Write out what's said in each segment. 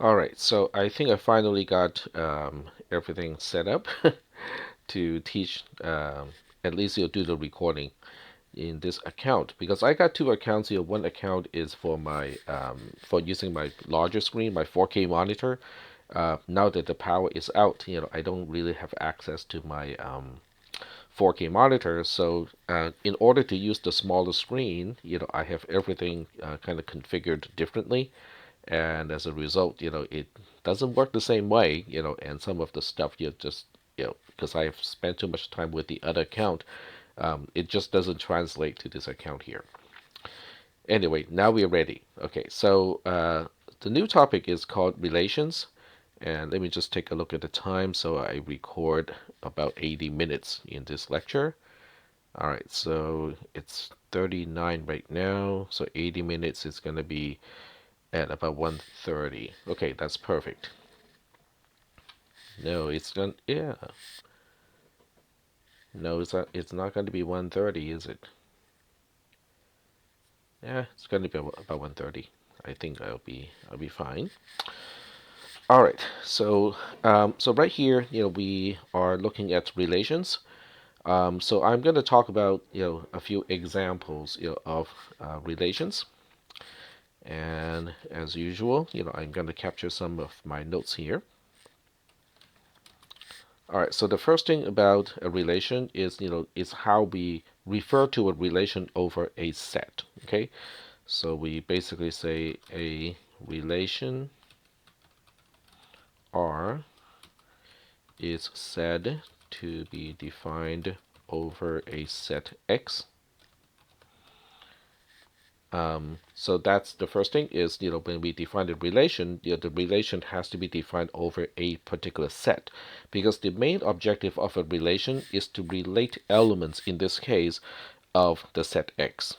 All right, so I think I finally got everything set up to teach. At least you'll do the recording in this account because I got two accounts here. One account is for my for using my larger screen, my 4K monitor. Now that the power is out, I don't really have access to my 4K monitor. So in order to use the smaller screen, I have everything kind of configured differently, and as a result, it doesn't work the same way, and some of the stuff you just, because I have spent too much time with the other account, it just doesn't translate to this account here. Anyway, now we're ready. Okay, so the new topic is called relations, and let me just take a look at the time. So I record about 80 minutes in this lecture. All right, so it's 39 right now, so 80 minutes is going to be at about 1:30. Okay, that's perfect. No, it's going yeah. No, it's not going to be 1:30, is it? Yeah, it's going to be about 1:30. I think I'll be fine. All right. So right here, we are looking at relations. So I'm going to talk about, a few examples, of relations. And as usual, I'm going to capture some of my notes here. All right, so the first thing about a relation is how we refer to a relation over a set. Okay, so we basically say a relation R is said to be defined over a set X. So that's the first thing is, when we define a relation, the relation has to be defined over a particular set, because the main objective of a relation is to relate elements, in this case, of the set X.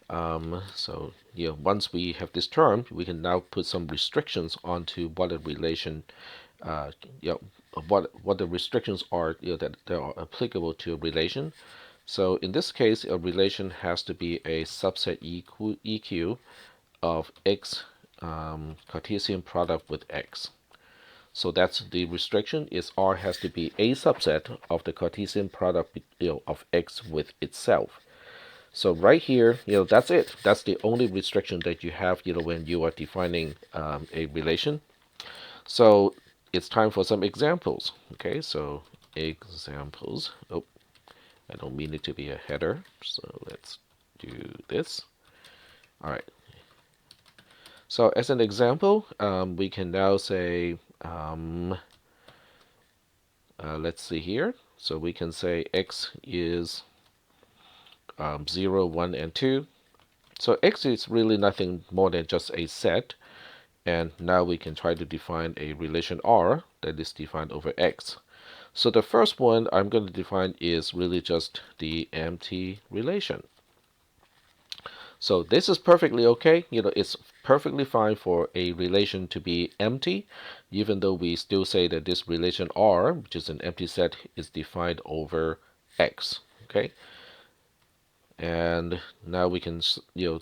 So once we have this term, we can now put some restrictions onto what a relation, uh, you know, what the restrictions are, that are applicable to a relation. So in this case, a relation has to be a subset EQ of X Cartesian product with X. So that's the restriction is R has to be a subset of the Cartesian product of X with itself. So right here, that's it. That's the only restriction that you have, when you are defining a relation. So it's time for some examples. Okay, so examples. Oh, I don't mean it to be a header. So let's do this. All right. So as an example, we can now say, let's see here. So we can say X is 0, 1, and 2. So X is really nothing more than just a set. And now we can try to define a relation R that is defined over X. So the first one I'm going to define is really just the empty relation. So this is perfectly okay. It's perfectly fine for a relation to be empty, even though we still say that this relation R, which is an empty set, is defined over X. Okay. And now we can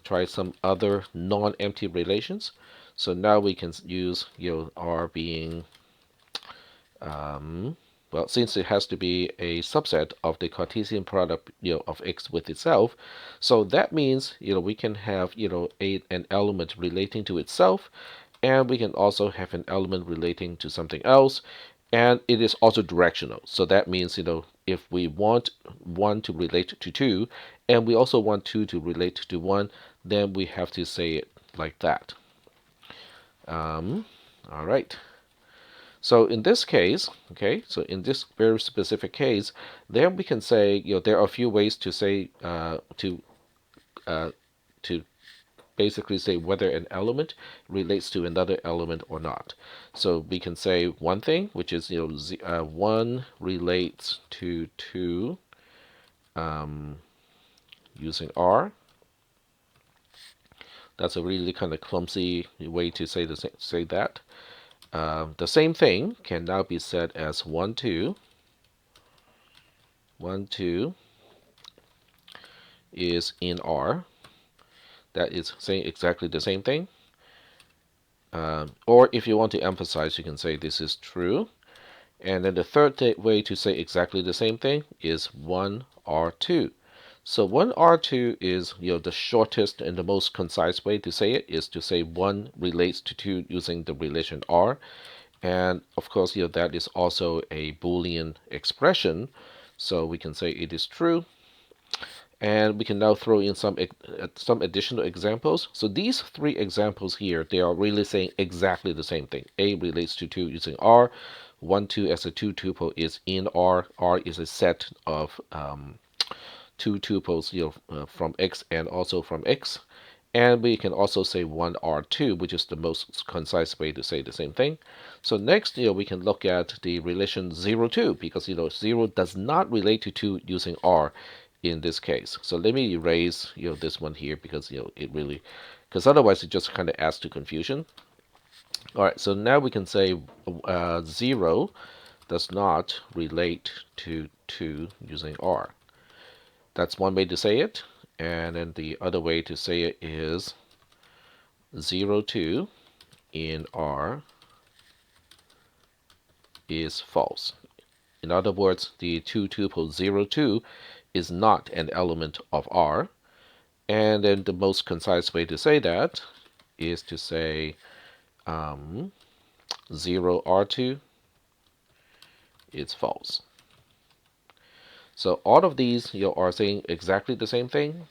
try some other non-empty relations. So now we can use R being well, since it has to be a subset of the Cartesian product of X with itself, so that means we can have an element relating to itself, and we can also have an element relating to something else, and it is also directional. So that means if we want 1 to relate to 2, and we also want 2 to relate to 1, then we have to say it like that. All right. So in this case, okay, so in this very specific case, then we can say, there are a few ways to say uh, to basically say whether an element relates to another element or not. So we can say one thing, which is 1 relates to 2 using R. That's a really kind of clumsy way to say that. The same thing can now be said as 1, 2. 1, 2 is in R. That is saying exactly the same thing. Or if you want to emphasize, you can say this is true. And then the third way to say exactly the same thing is 1R2. So 1R2 is the shortest and the most concise way to say it is to say 1 relates to 2 using the relation R. And of course, that is also a Boolean expression. So we can say it is true. And we can now throw in some additional examples. So these 3 examples here, they are really saying exactly the same thing. A relates to 2 using R. 1, 2 as a 2 tuple is in R. R is a set of 2 tuples from X and also from X. And we can also say 1R2, which is the most concise way to say the same thing. So next, we can look at the relation 0, 2, because 0 does not relate to 2 using R in this case. So let me erase this one here because because otherwise it just kind of adds to confusion. All right, so now we can say 0 does not relate to 2 using R. That's one way to say it. And then the other way to say it is 0, 2 in R is false. In other words, the 2 tuple 0, 2 is not an element of R. And then the most concise way to say that is to say 0R2 is false. So all of these are saying exactly the same thing.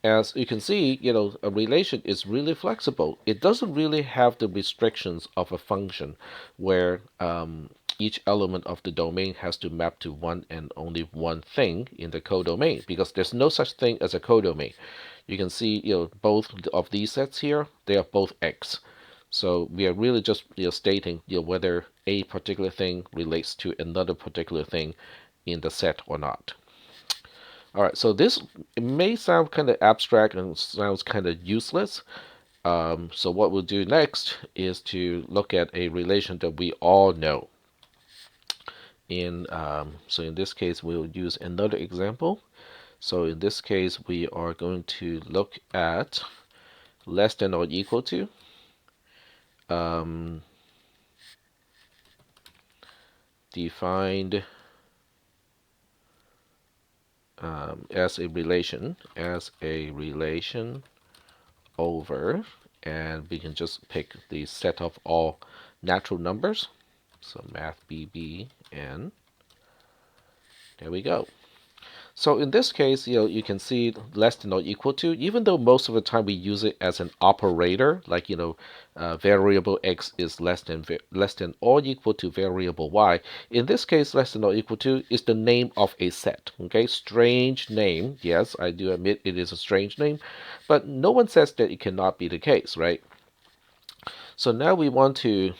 As you can see, a relation is really flexible. It doesn't really have the restrictions of a function where each element of the domain has to map to one and only one thing in the codomain, because there's no such thing as a codomain. You can see, both of these sets here, they are both X. So we are really just stating whether a particular thing relates to another particular thing in the set or not. All right, so this it may sound kind of abstract and sounds kind of useless. So what we'll do next is to look at a relation that we all know. So in this case, we'll use another example. So in this case, we are going to look at less than or equal to. Defined as a relation over, and we can just pick the set of all natural numbers. So math BB, there we go. So in this case, you can see less than or equal to, even though most of the time we use it as an operator, like, variable x is less than or equal to variable y. In this case, less than or equal to is the name of a set. Okay, strange name. Yes, I do admit it is a strange name, but no one says that it cannot be the case, right? So now we want to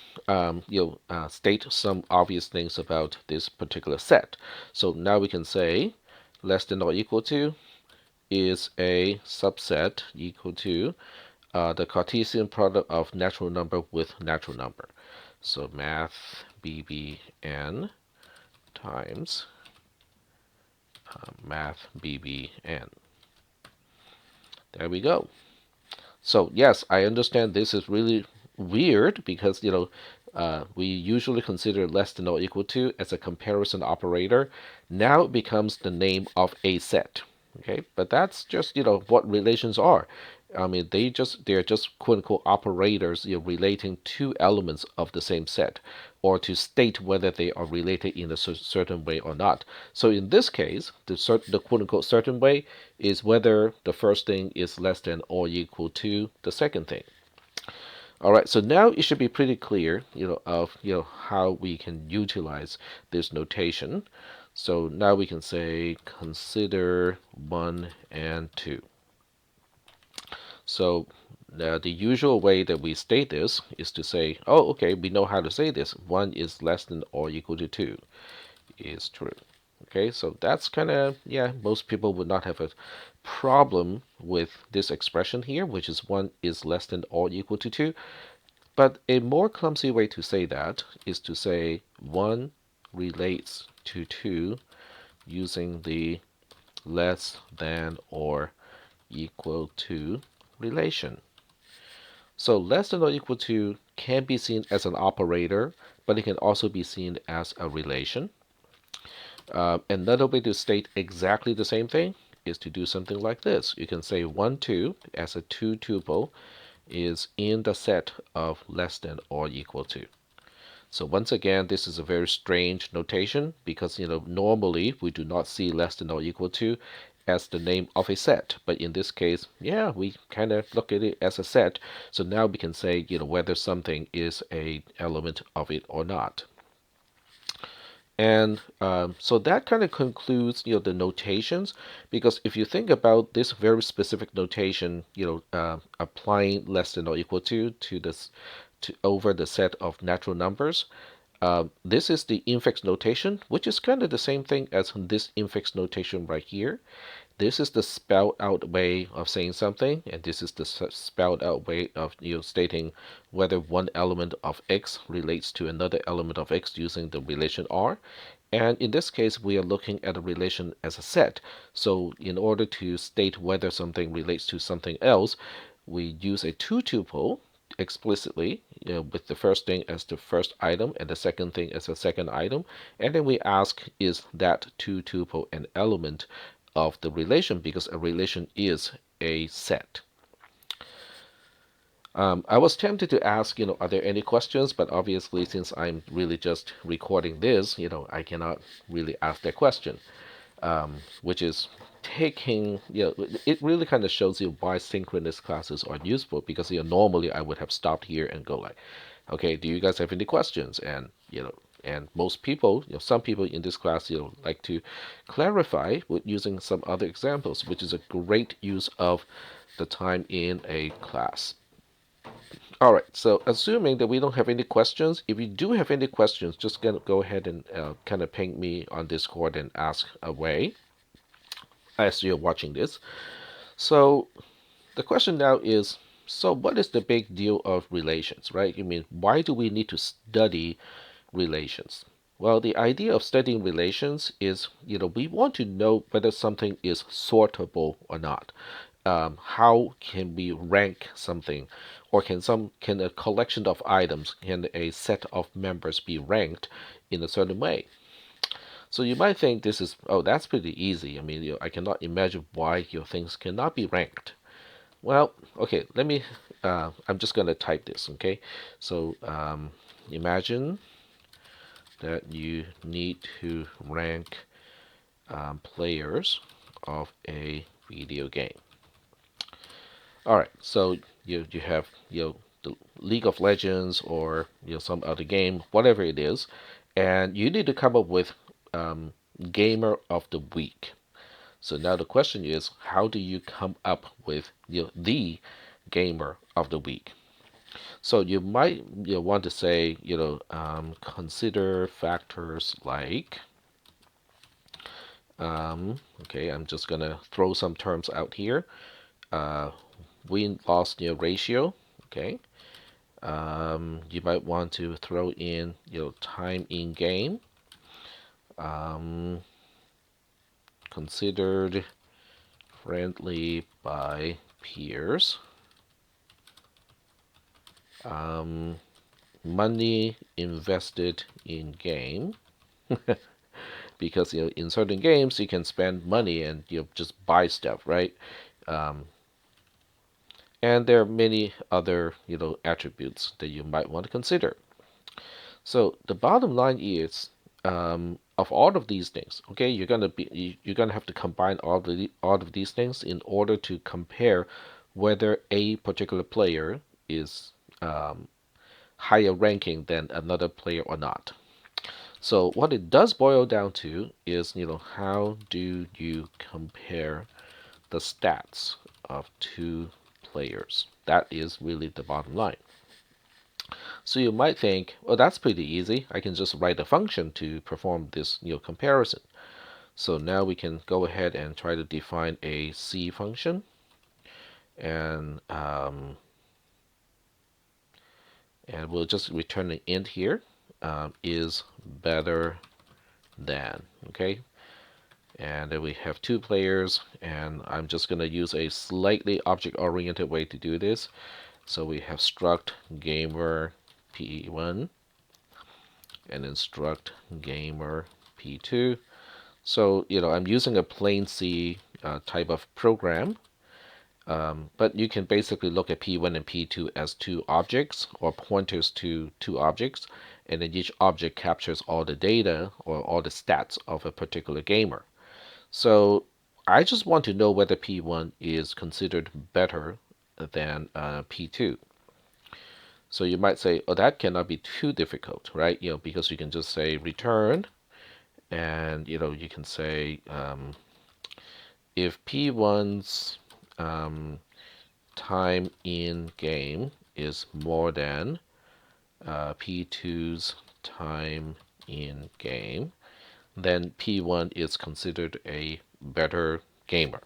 state some obvious things about this particular set. So now we can say less than or equal to is a subset equal to the Cartesian product of natural number with natural number. So math BBN times math BBN. There we go. So yes, I understand this is really weird because we usually consider less than or equal to as a comparison operator. Now it becomes the name of a set. Okay, but that's just what relations are. I mean, they're just quote unquote operators relating two elements of the same set, or to state whether they are related in a certain way or not. So in this case, the quote unquote certain way is whether the first thing is less than or equal to the second thing. All right, so now it should be pretty clear, of how we can utilize this notation. So now we can say consider 1 and 2. So the usual way that we state this is to say, oh, okay, we know how to say this. 1 is less than or equal to 2 is true. Okay, so that's kind of, yeah, most people would not have a problem with this expression here, which is 1 is less than or equal to 2. But a more clumsy way to say that is to say 1 relates to 2 using the less than or equal to relation. So less than or equal to can be seen as an operator, but it can also be seen as a relation. Another way to state exactly the same thing is to do something like this. You can say 1, 2 as a 2 tuple is in the set of less than or equal to. So once again, this is a very strange notation because normally we do not see less than or equal to as the name of a set. But in this case, yeah, we kind of look at it as a set. So now we can say whether something is a element of it or not. And so that kind of concludes, the notations, because if you think about this very specific notation, applying less than or equal to this to over the set of natural numbers, this is the infix notation, which is kind of the same thing as this infix notation right here. This is the spelled out way of saying something, and this is the spelled out way of stating whether one element of X relates to another element of X using the relation R. And in this case, we are looking at a relation as a set. So in order to state whether something relates to something else, we use a two tuple explicitly, with the first thing as the first item and the second thing as the second item. And then we ask, is that two tuple an element of the relation, because a relation is a set. I was tempted to ask, are there any questions? But obviously, since I'm really just recording this, I cannot really ask that question, which is taking, it really kind of shows you why synchronous classes are useful, because, normally I would have stopped here and go like, okay, do you guys have any questions? And, and most people, some people in this class, like to clarify with using some other examples, which is a great use of the time in a class. All right, so assuming that we don't have any questions, if you do have any questions, just go ahead and kind of ping me on Discord and ask away as you're watching this. So the question now is, so what is the big deal of relations, right? I mean, why do we need to study relations? Well, the idea of studying relations is, we want to know whether something is sortable or not. How can we rank something, or can a collection of items, can a set of members be ranked in a certain way? So you might think this is, oh, that's pretty easy. I mean, I cannot imagine why your things cannot be ranked. Well, okay, I'm just going to type this, okay? So imagine that you need to rank players of a video game. All right, so you have the League of Legends, or some other game, whatever it is, and you need to come up with gamer of the week. So now the question is, how do you come up with the gamer of the week? So you might want to say, consider factors like, okay, I'm just gonna throw some terms out here. Win-loss ratio, okay. You might want to throw in time in game, considered friendly by peers, money invested in game, because in certain games you can spend money and just buy stuff, right? And there are many other attributes that you might want to consider. So the bottom line is, of all of these things, okay, you're gonna have to combine all of these things in order to compare whether a particular player is higher ranking than another player or not. So what it does boil down to is, how do you compare the stats of two players? That is really the bottom line. So you might think, well, that's pretty easy. I can just write a function to perform this comparison. So now we can go ahead and try to define a C function, and we'll just return an int here, is better than, okay? And then we have two players, and I'm just going to use a slightly object-oriented way to do this. So we have struct gamer p1 and then struct gamer p2. So, I'm using a plain C type of program, but you can basically look at P1 and P2 as two objects or pointers to two objects, and then each object captures all the data or all the stats of a particular gamer. So I just want to know whether P1 is considered better than P2. So you might say, oh, that cannot be too difficult, right? Because you can just say return, and you can say if P1's time in game is more than P2's time in game, then P1 is considered a better gamer.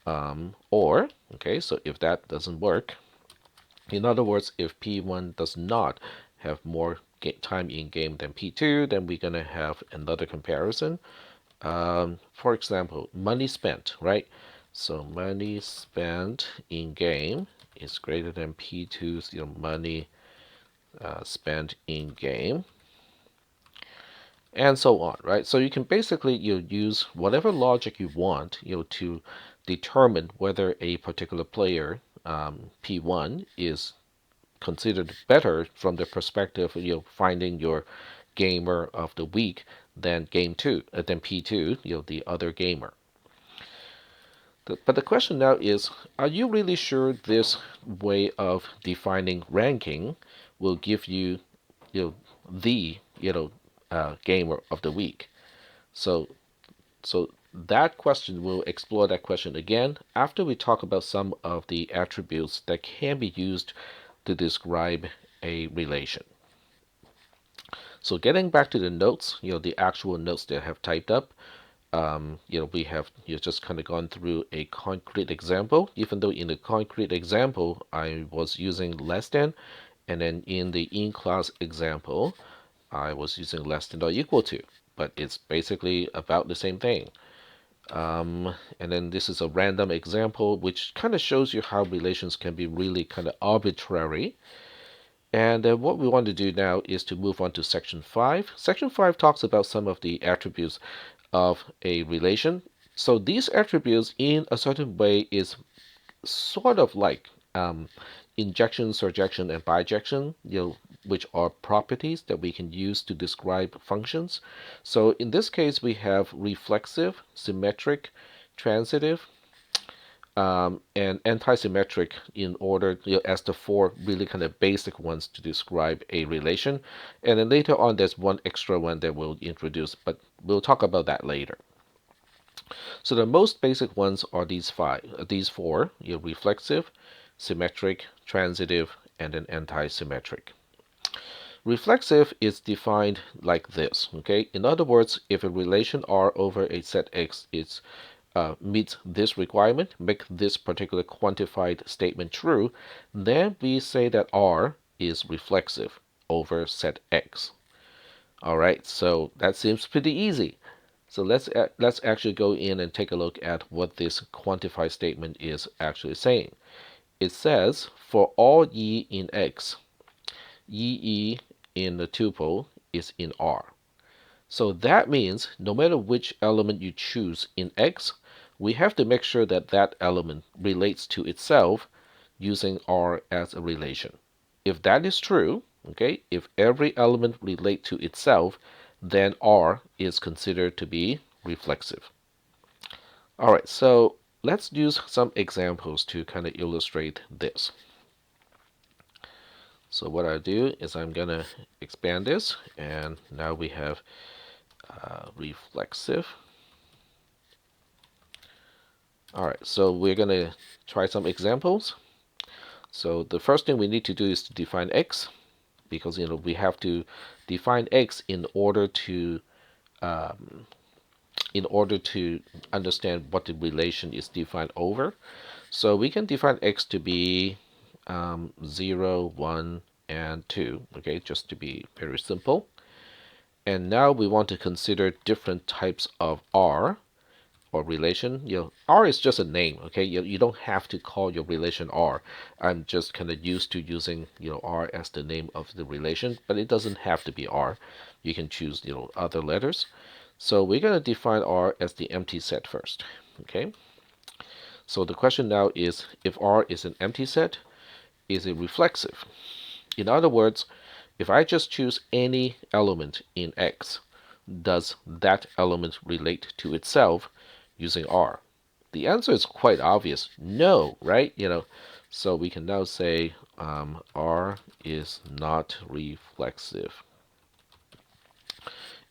Or, okay, so if that doesn't work, in other words, if P1 does not have more time in game than P2, then we're going to have another comparison. For example, money spent, right? So money spent in game is greater than P2's money spent in game, and so on, right? So you can basically use whatever logic you want, to determine whether a particular player P1 is considered better from the perspective of finding your gamer of the week than than P2, the other gamer. But the question now is, are you really sure this way of defining ranking will give you, the gamer of the week? So that question, we'll explore that question again after we talk about some of the attributes that can be used to describe a relation. So getting back to the notes, the actual notes that I have typed up, we have just kind of gone through a concrete example, even though in the concrete example, I was using less than, and then in the in-class example, I was using less than or equal to, but it's basically about the same thing. And then this is a random example, which kind of shows you how relations can be really kind of arbitrary. And what we want to do now is to move on to section 5. Section 5 talks about some of the attributes of a relation. So these attributes in a certain way is sort of like injection, surjection, and bijection, which are properties that we can use to describe functions. So in this case, we have reflexive, symmetric, transitive, and anti-symmetric in order, as the four really kind of basic ones to describe a relation. And then later on, there's one extra one that we'll introduce, but we'll talk about that later. So the most basic ones are these four, reflexive, symmetric, transitive, and an anti-symmetric. Reflexive is defined like this, okay? In other words, if a relation R over a set X meets this requirement, make this particular quantified statement true, then we say that R is reflexive over set X. All right, so that seems pretty easy. So let's actually go in and take a look at what this quantified statement is actually saying. It says for all E in X, E in the tuple is in R. So that means no matter which element you choose in X, we have to make sure that that element relates to itself using R as a relation. If that is true, okay, if every element relates to itself, then R is considered to be reflexive. All right, so let's use some examples to kind of illustrate this. So what I do is I'm going to expand this, and now we have reflexive. All right, so we're going to try some examples. So the first thing we need to do is to define X, because we have to define X in order to understand what the relation is defined over. So we can define X to be 0, 1, and 2, okay, just to be very simple. And now we want to consider different types of R or relation, R is just a name, okay? You don't have to call your relation R. I'm just kind of used to using, R as the name of the relation, but it doesn't have to be R. You can choose, other letters. So we're going to define R as the empty set first, okay? So the question now is, if R is an empty set, is it reflexive? In other words, if I just choose any element in X, does that element relate to itself using R? The answer is quite obvious. No, right? So we can now say R is not reflexive.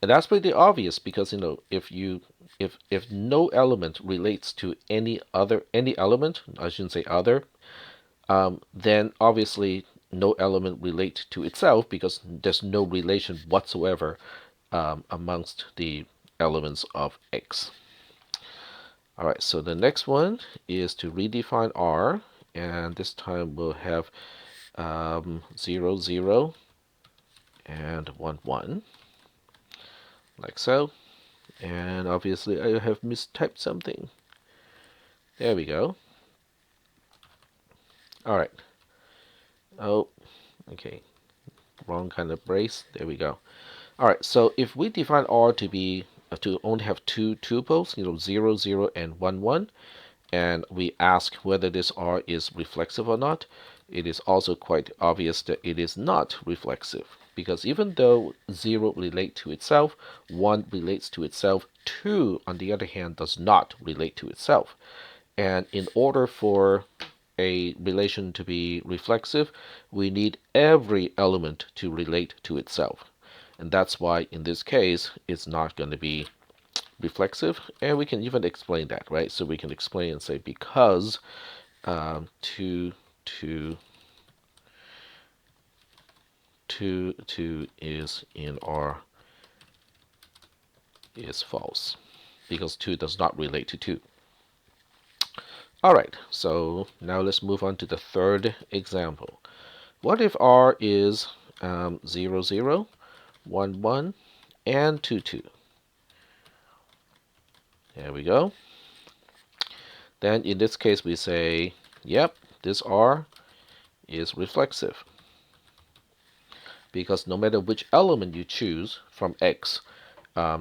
And that's pretty obvious because if no element relates to any element, I shouldn't say other, then obviously no element relates to itself because there's no relation whatsoever amongst the elements of X. All right, so the next one is to redefine R, and this time we'll have 0, 0, and 1, 1, like so. And obviously I have mistyped something. There we go. All right. Oh, okay. Wrong kind of brace. There we go. All right, so if we define R to be to only have two tuples, 0, 0, and 1, 1, and we ask whether this R is reflexive or not, it is also quite obvious that it is not reflexive. Because even though 0 relates to itself, 1 relates to itself, 2, on the other hand, does not relate to itself. And in order for a relation to be reflexive, we need every element to relate to itself. And that's why in this case, it's not going to be reflexive. And we can even explain that, right? So we can explain and say because 2, 2, 2, 2 is in R is false. Because 2 does not relate to 2. All right, so now let's move on to the third example. What if R is 0, 0, 1, 1, and 2, 2? There we go. Then in this case we say, yep, this R is reflexive. Because no matter which element you choose from X,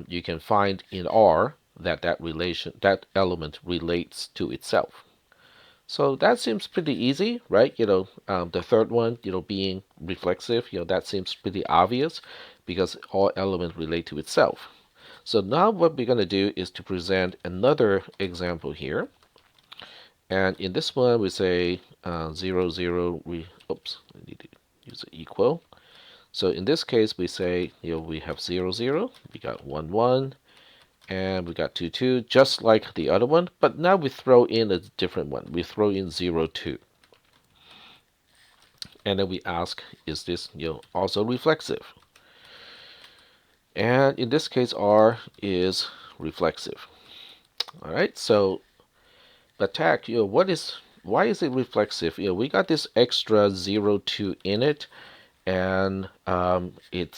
you can find in R that that element relates to itself. So that seems pretty easy, right? The third one, being reflexive, that seems pretty obvious because all elements relate to itself. So now what we're going to do is to present another example here. And in this one, we say 0, 0, oops, I need to use an equal. So in this case, we say, we have 0, 0, we got 1, 1, and we got 2, 2, just like the other one, but now we throw in a different one. We throw in 0, 2. And then we ask, is this also reflexive? And in this case, R is reflexive. All right, so attack, why is it reflexive? We got this extra 0, 2 in it, and it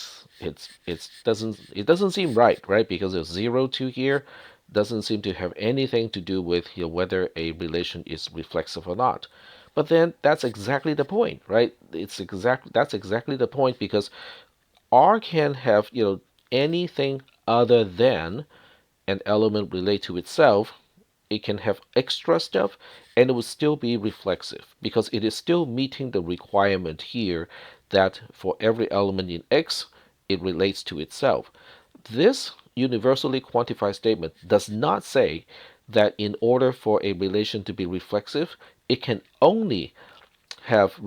doesn't seem right? Because there's 0, 2 here doesn't seem to have anything to do with whether a relation is reflexive or not. But then that's exactly the point, right? That's exactly the point because R can have anything other than an element relate to itself. It can have extra stuff and it will still be reflexive because it is still meeting the requirement here that for every element in X, it relates to itself. This universally quantified statement does not say that in order for a relation to be reflexive, it can only have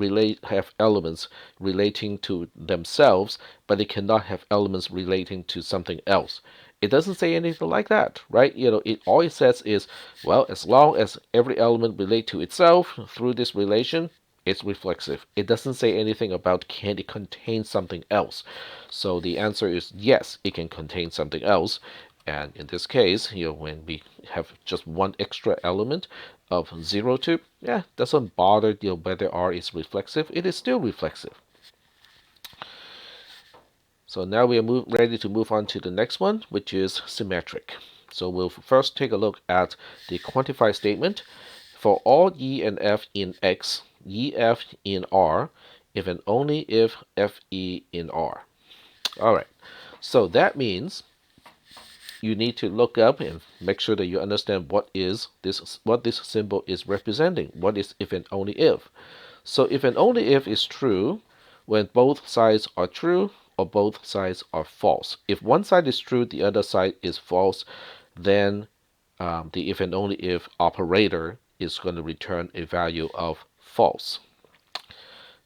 elements relating to themselves, but it cannot have elements relating to something else. It doesn't say anything like that, right? It all it says is, well, as long as every element relate to itself through this relation, it's reflexive. It doesn't say anything about can it contain something else. So the answer is yes, it can contain something else. And in this case, when we have just one extra element of 0, 2, yeah, doesn't bother whether R is reflexive. It is still reflexive. So now we are ready to move on to the next one, which is symmetric. So we'll first take a look at the quantified statement. For all E and F in X, EF in R, if and only if FE in R. All right, so that means you need to look up and make sure that you understand what this symbol is representing. What is if and only if? So if and only if is true when both sides are true or both sides are false. If one side is true, the other side is false, then the if and only if operator is going to return a value of false.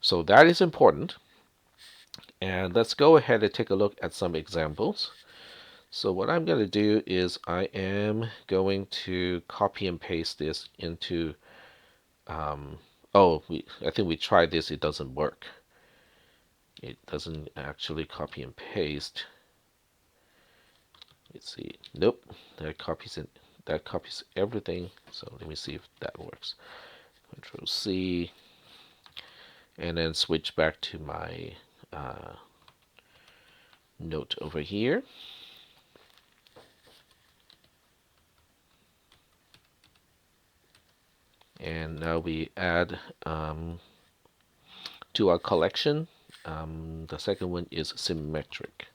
So that is important. And let's go ahead and take a look at some examples. So what I'm going to do is I am going to copy and paste this into, I think we tried this, it doesn't work. It doesn't actually copy and paste. Let's see. Nope, that copies everything. So let me see if that works. Control C, and then switch back to my note over here. And now we add to our collection. The second one is symmetric.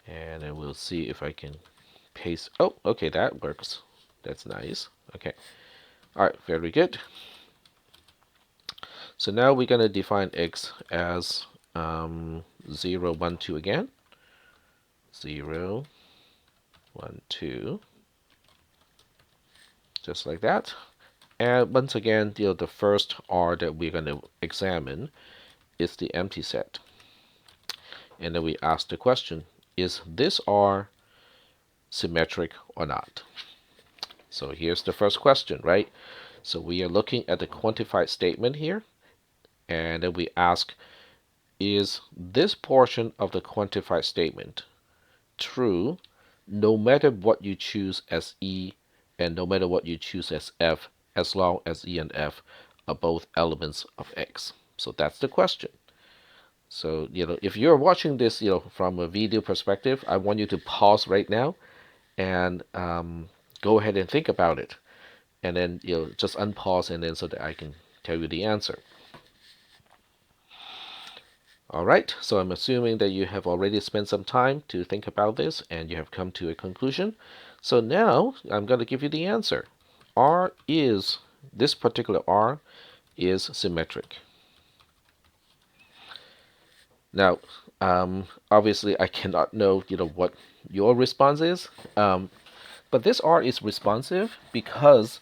And then we'll see if I can paste. Oh, okay, that works. That's nice. Okay. All right, very good. So now we're going to define x as 0, 1, 2 again. 0, 1, 2. Just like that. And once again, the first R that we're going to examine is the empty set. And then we ask the question, is this R symmetric or not? So here's the first question, right? So we are looking at the quantified statement here, and then we ask, is this portion of the quantified statement true no matter what you choose as E and no matter what you choose as F, as long as E and F are both elements of X? So that's the question. So, if you're watching this, from a video perspective, I want you to pause right now and go ahead and think about it. And then, just unpause and then so that I can tell you the answer. All right, so I'm assuming that you have already spent some time to think about this and you have come to a conclusion. So now I'm going to give you the answer. This particular R is symmetric. Now, obviously, I cannot know, what your response is, but this R is responsive because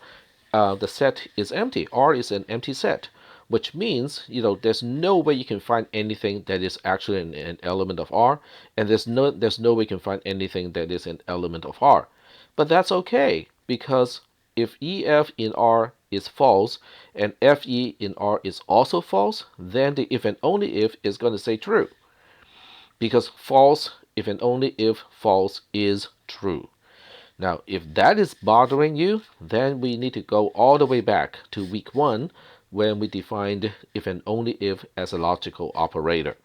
the set is empty. R is an empty set, which means, there's no way you can find anything that is actually an element of R, and there's no way you can find anything that is an element of R. But that's okay, because if EF in R is false and FE in R is also false, then the if and only if is going to say true. Because false, if and only if false is true. Now, if that is bothering you, then we need to go all the way back to week 1 when we defined if and only if as a logical operator.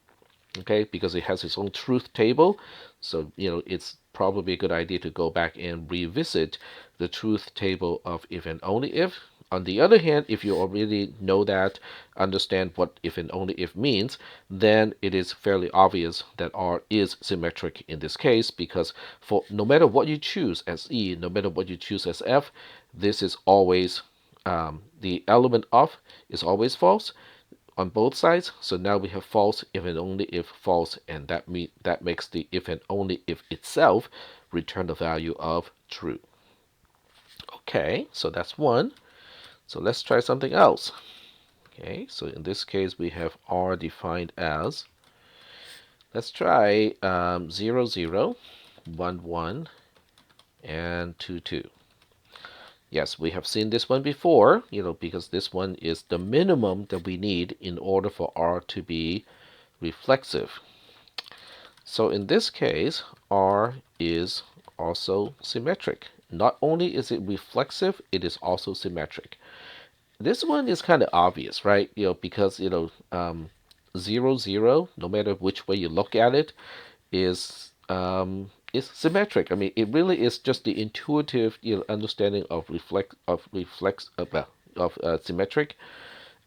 Okay, because it has its own truth table. So, it's probably a good idea to go back and revisit the truth table of if and only if. On the other hand, if you already know that, understand what if and only if means, then it is fairly obvious that R is symmetric in this case, because for no matter what you choose as E, no matter what you choose as F, this is always the element of is always false on both sides. So now we have false if and only if false, and that makes the if and only if itself return the value of true. Okay, so that's one. So let's try something else. Okay, so in this case we have R defined as, let's try 0, 0, 1, 1, and 2, 2. Yes, we have seen this one before, because this one is the minimum that we need in order for R to be reflexive. So in this case, R is also symmetric. Not only is it reflexive, it is also symmetric. This one is kind of obvious, right? Because 0, 0, no matter which way you look at it, is is symmetric. I mean, it really is just the intuitive, understanding of symmetric.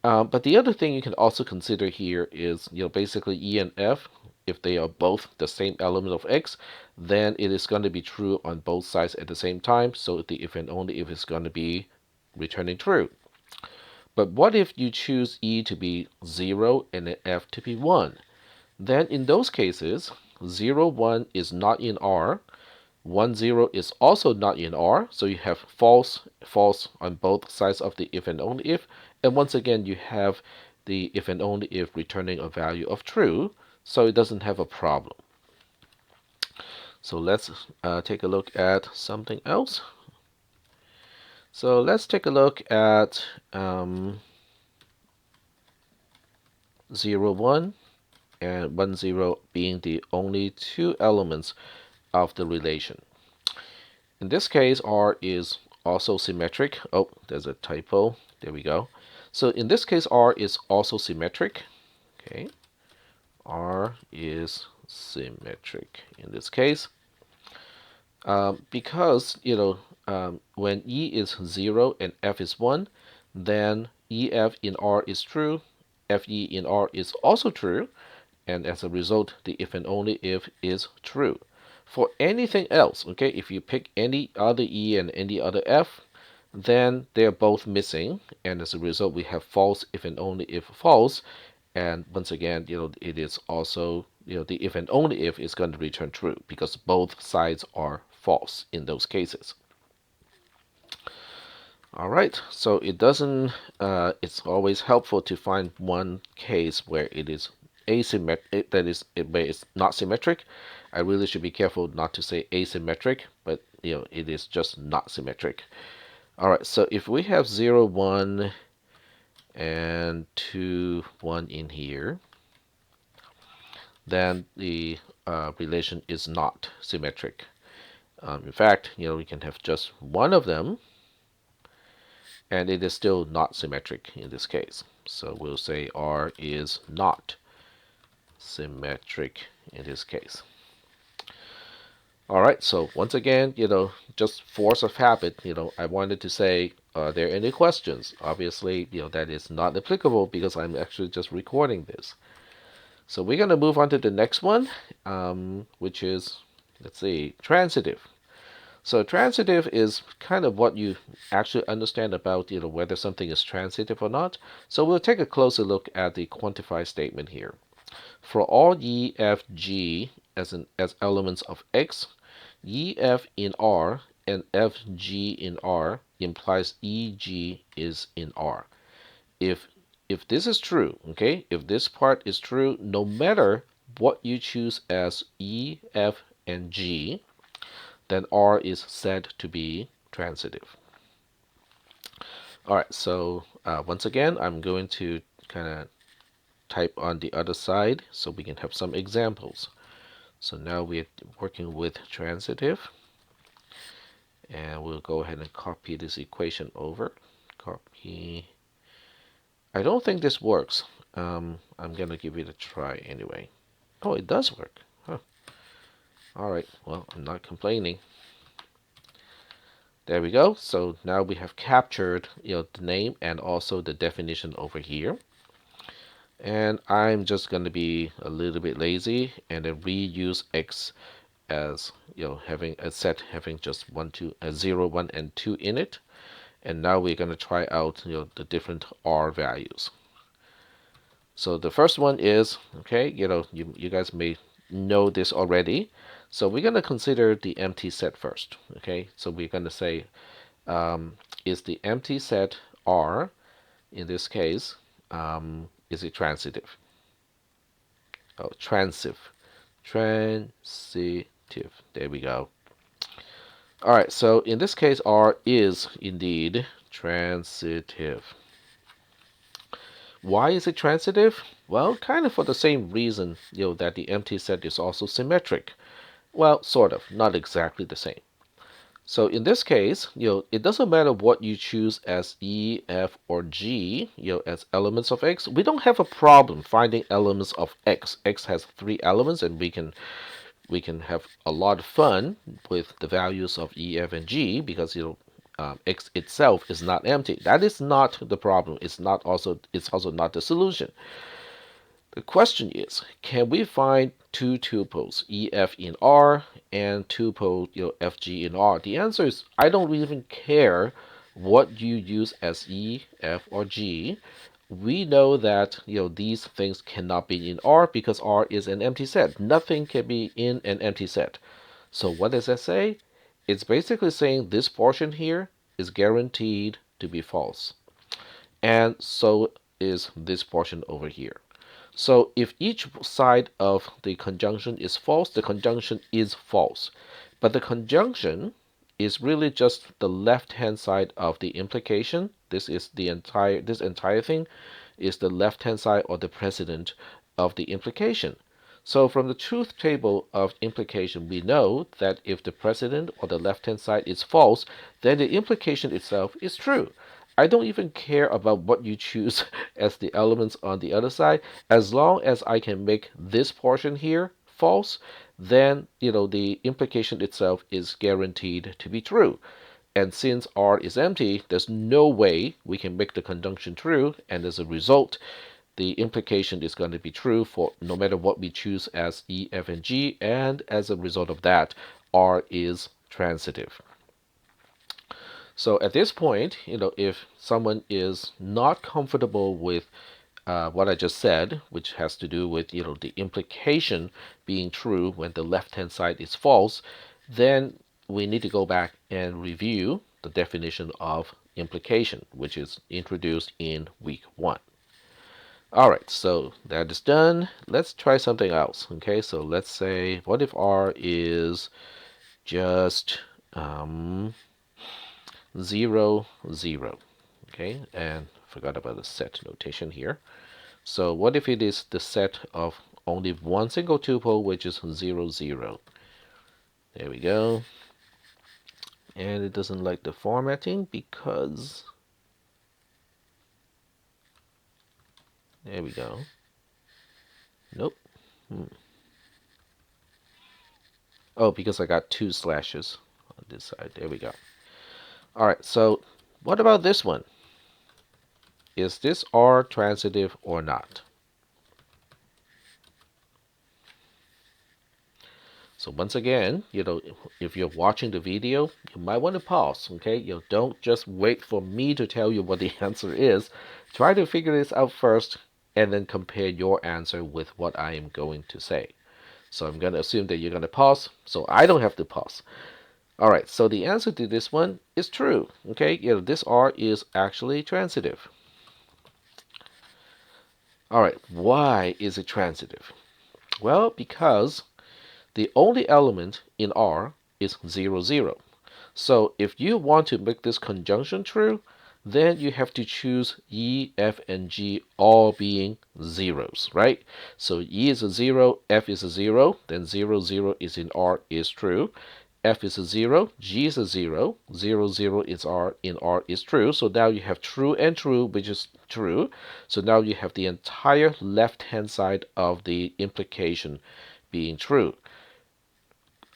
But the other thing you can also consider here is, basically E and F. If they are both the same element of X, then it is going to be true on both sides at the same time. So the if and only if is going to be returning true. But what if you choose E to be 0 and F to be 1? Then in those cases, 0, 1 is not in R. 1, 0 is also not in R. So you have false, false on both sides of the if and only if. And once again, you have the if and only if returning a value of true. So it doesn't have a problem. So let's take a look at something else. So let's take a look at 0, 1 and 1, 0 being the only two elements of the relation. In this case, R is also symmetric. Oh, there's a typo. There we go. So in this case, R is also symmetric. Okay, R is symmetric in this case. Because, when E is 0 and F is 1, then EF in R is true, FE in R is also true, and as a result, the if and only if is true. For anything else, okay, if you pick any other E and any other F, then they're both missing, and as a result, we have false if and only if false. And once again, it is also, the if and only if is going to return true because both sides are false in those cases. All right, so it doesn't, it's always helpful to find one case where it is asymmetric, that is, where it's not symmetric. I really should be careful not to say asymmetric, but it is just not symmetric. All right, so if we have 0, 1 and 2, 1 in here, then the relation is not symmetric. In fact, we can have just one of them, and it is still not symmetric in this case. So we'll say R is not symmetric in this case. All right, so once again, just force of habit, I wanted to say, are there any questions? Obviously, that is not applicable because I'm actually just recording this. So we're going to move on to the next one, which is, let's see, transitive. So transitive is kind of what you actually understand about, whether something is transitive or not. So we'll take a closer look at the quantify statement here. For all E, F, G as elements of X, E, F in R and F, G in R implies E, G is in R. If this is true, okay, if this part is true, no matter what you choose as E, F, and G, then R is said to be transitive. All right, so once again, I'm going to kind of type on the other side so we can have some examples. So now we're working with transitive, and we'll go ahead and copy this equation over. Copy. I don't think this works. I'm going to give it a try anyway. Oh, it does work. Huh. All right, well, I'm not complaining. There we go. So now we have captured, the name and also the definition over here. And I'm just going to be a little bit lazy and then reuse X as, having a set having just 1, 2, 0, 1, and 2 in it. And now we're going to try out, the different R values. So the first one is, okay, you guys may know this already. So we're going to consider the empty set first. Okay, so we're going to say, is the empty set R, in this case, is it transitive? Oh, transitive. Transitive. There we go. All right, so in this case, R is indeed transitive. Why is it transitive? Well, kind of for the same reason, that the empty set is also symmetric. Well, sort of, not exactly the same. So in this case, it doesn't matter what you choose as E, F, or G, as elements of X. We don't have a problem finding elements of X. X has 3 elements, and we can we can have a lot of fun with the values of E, F, and G because X itself is not empty. That is not the problem. It's also not the solution. The question is, can we find two tuples, EF in R and tuple FG in R? The answer is I don't even care what you use as E, F, or G. We know that these things cannot be in R because R is an empty set. Nothing can be in an empty set. So what does that say? It's basically saying this portion here is guaranteed to be false. And so is this portion over here. So if each side of the conjunction is false, the conjunction is false. But the conjunction is really just the left-hand side of the implication. This entire thing is the left-hand side or the precedent of the implication. So from the truth table of implication, we know that if the precedent or the left-hand side is false, then the implication itself is true. I don't even care about what you choose as the elements on the other side. As long as I can make this portion here false, then the implication itself is guaranteed to be true. And since R is empty, there's no way we can make the conjunction true, and as a result, the implication is going to be true for no matter what we choose as E, F, and G, and as a result of that, R is transitive. So at this point, if someone is not comfortable with what I just said, which has to do with the implication being true when the left-hand side is false, then we need to go back and review the definition of implication, which is introduced in week 1. All right, so that is done. Let's try something else. Okay, so let's say, what if R is just 0, 0? Okay, and forgot about the set notation here. So what if it is the set of only one single tuple, which is 0, 0? There we go. And it doesn't like the formatting because... There we go. Nope. Oh, because I got 2 slashes on this side. There we go. All right, so what about this one? Is this R transitive or not? So once again, if you're watching the video, you might want to pause, okay? Don't just wait for me to tell you what the answer is. Try to figure this out first and then compare your answer with what I am going to say. So I'm going to assume that you're going to pause, so I don't have to pause. All right, so the answer to this one is true, okay? This R is actually transitive. All right, why is it transitive? Well, because the only element in R is 0, 0. So if you want to make this conjunction true, then you have to choose E, F, and G all being zeros, right? So E is a 0, F is a 0, then 0, 0 is in R is true. F is a 0, G is a 0, 0, 0 is R in R is true. So now you have true and true, which is true. So now you have the entire left-hand side of the implication being true.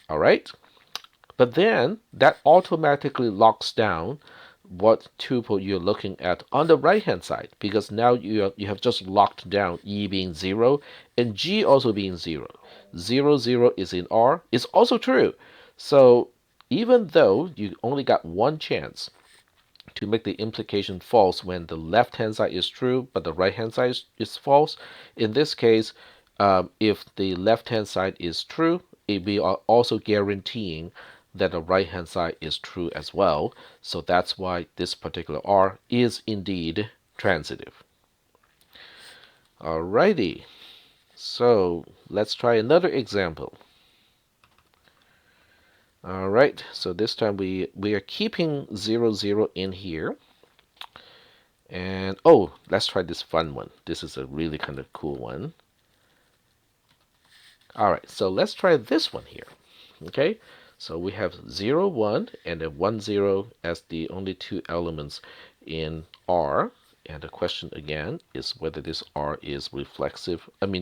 All right? But then that automatically locks down what tuple you're looking at on the right-hand side, because now you have just locked down E being 0 and G also being 0. 0, 0 is in R. It's also true. So even though you only got one chance to make the implication false when the left-hand side is true, but the right-hand side is false, in this case, if the left-hand side is true, we are also guaranteeing that the right-hand side is true as well. So that's why this particular R is indeed transitive. Alrighty, so let's try another example. All right, so this time we are keeping 0, 0 in here. And oh, let's try this fun one. This is a really kind of cool one. All right, so let's try this one here. Okay, so we have 0, 1 and then 1, 0 as the only two elements in R. And the question again is whether this R is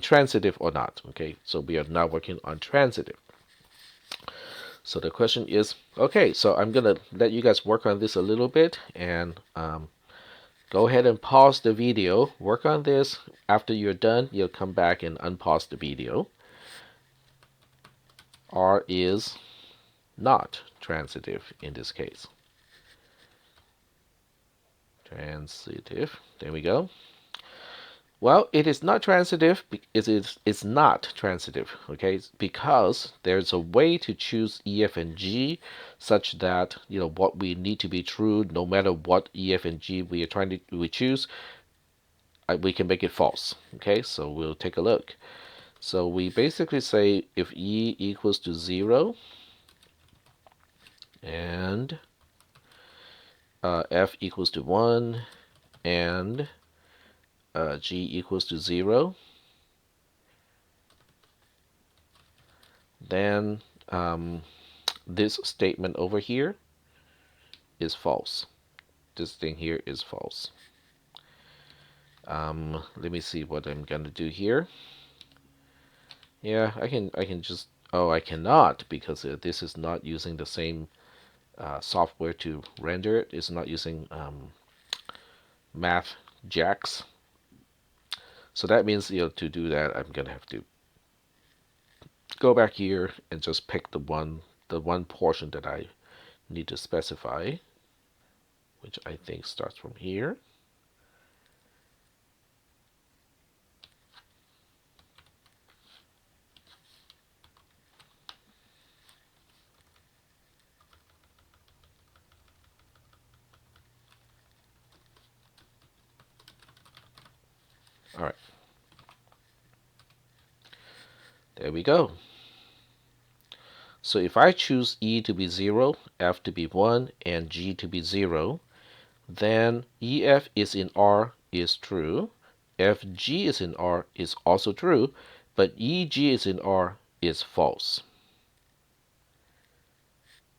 transitive or not. Okay, so we are now working on transitive. So the question is, okay, so I'm gonna let you guys work on this a little bit and go ahead and pause the video, work on this. After you're done, you'll come back and unpause the video. R is not transitive in this case. Transitive, there we go. Well, it is not transitive. It's not transitive, okay? Because there's a way to choose E, F, and G such that what we need to be true, no matter what E, F, and G we are we choose, we can make it false. Okay, so we'll take a look. So we basically say if E equals to 0 and F equals to 1 and G equals to 0, then this statement over here is false. This thing here is false. Let me see what I'm gonna do here. Yeah, I can just, oh, I cannot because this is not using the same software to render it. It's not using math jacks. So that means to do that, I'm gonna have to go back here and just pick the one portion that I need to specify, which I think starts from here. All right, there we go. So if I choose E to be 0, F to be 1, and G to be 0, then EF is in R is true, FG is in R is also true, but EG is in R is false.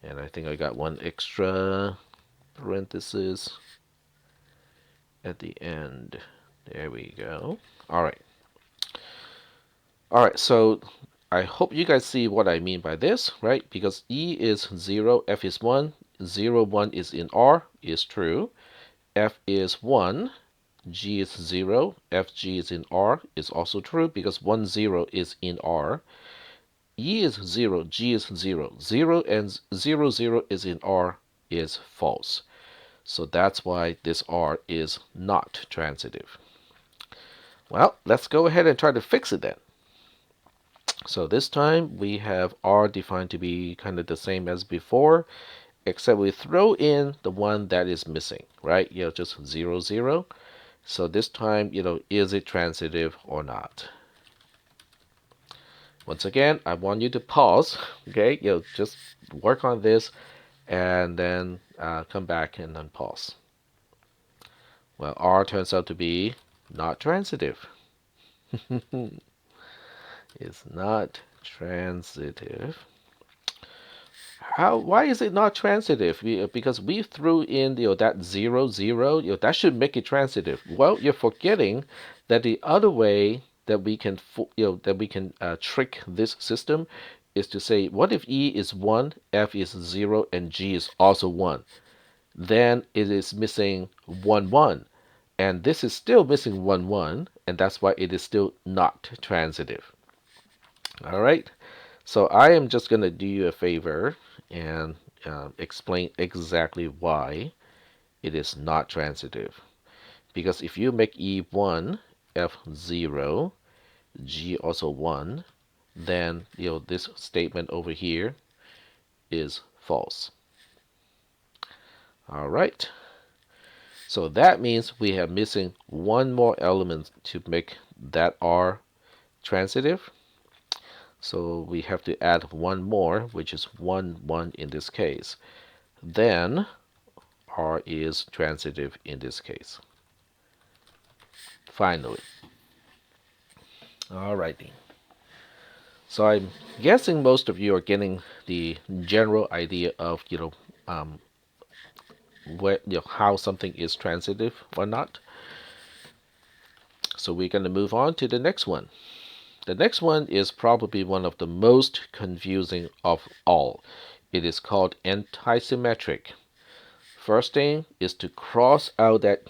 And I think I got one extra parenthesis at the end. There we go. All right. All right, so I hope you guys see what I mean by this, right? Because E is 0, F is 1, 0, 1 is in R, is true. F is 1, G is 0, FG is in R, is also true because 1, 0 is in R. E is 0, G is 0, 0 and 0, 0 is in R is false. So that's why this R is not transitive. Well, let's go ahead and try to fix it then. So this time we have R defined to be kind of the same as before, except we throw in the one that is missing, right? Just 0, 0. So this time, is it transitive or not? Once again, I want you to pause, okay? Just work on this and then come back and then pause. Well, R turns out to be not transitive. It's not transitive. Why is it not transitive? Because we threw in that 0, 0, that should make it transitive. Well, you're forgetting that the other way that we can trick this system is to say, what if E is 1, F is 0, and G is also 1? Then it is missing 1, 1. And this is still missing 1, 1, and that's why it is still not transitive. All right, so I am just going to do you a favor and explain exactly why it is not transitive. Because if you make E 1, F 0, G also 1, then this statement over here is false. All right, so that means we have missing one more element to make that R transitive. So we have to add one more, which is 1, 1 in this case. Then R is transitive in this case. Finally. Alrighty. So I'm guessing most of you are getting the general idea of how something is transitive or not. So we're going to move on to the next one. The next one is probably one of the most confusing of all. It is called anti-symmetric. First thing is to cross out that